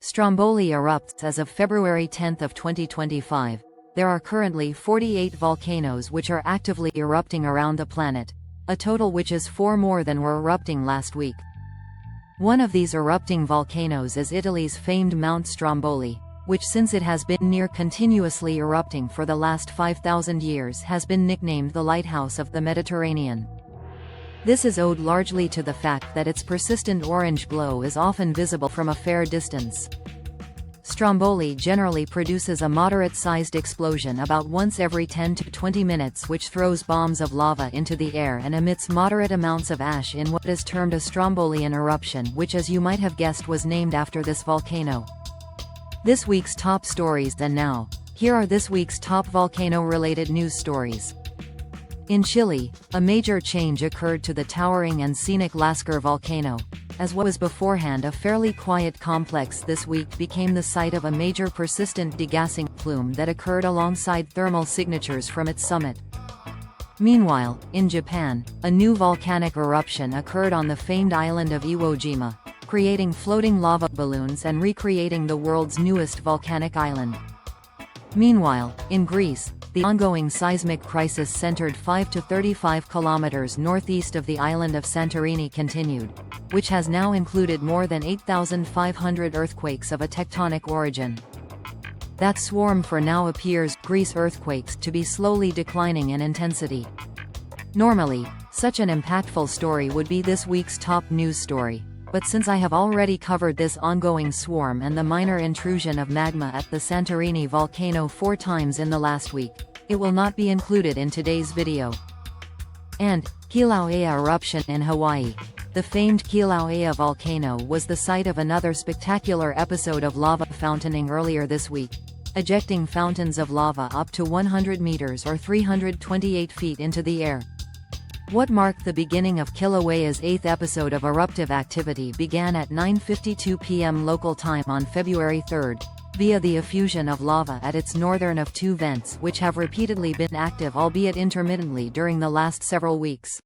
Stromboli erupts as of February 10 of 2025. There are currently 48 volcanoes which are actively erupting around the planet, a total which is 4 more than were erupting last week. One of these erupting volcanoes is Italy's famed Mount Stromboli, which since it has been near continuously erupting for the last 5,000 years has been nicknamed the Lighthouse of the Mediterranean. This is owed largely to the fact that its persistent orange glow is often visible from a fair distance. Stromboli generally produces a moderate-sized explosion about once every 10 to 20 minutes which throws bombs of lava into the air and emits moderate amounts of ash in what is termed a Strombolian eruption, which, as you might have guessed, was named after this volcano. This week's top stories. And now, here are this week's top volcano-related news stories. In Chile, a major change occurred to the towering and scenic Lascar volcano, as what was beforehand a fairly quiet complex this week became the site of a major persistent degassing plume that occurred alongside thermal signatures from its summit. Meanwhile, in Japan, a new volcanic eruption occurred on the famed island of Iwo Jima, creating floating lava balloons and recreating the world's newest volcanic island. Meanwhile, in Greece, the ongoing seismic crisis centered 5 to 35 kilometers northeast of the island of Santorini continued, which has now included more than 8,500 earthquakes of a tectonic origin. That swarm for now appears, Greece earthquakes, to be slowly declining in intensity. Normally, such an impactful story would be this week's top news story, but since I have already covered this ongoing swarm and the minor intrusion of magma at the Santorini volcano 4 times in the last week, it will not be included in today's video. And, Kilauea eruption in Hawaii. The famed Kilauea volcano was the site of another spectacular episode of lava fountaining earlier this week, ejecting fountains of lava up to 100 meters or 328 feet into the air. What marked the beginning of Kilauea's 8th episode of eruptive activity began at 9:52 p.m. local time on February 3, via the effusion of lava at its northern of 2 vents which have repeatedly been active, albeit intermittently, during the last several weeks.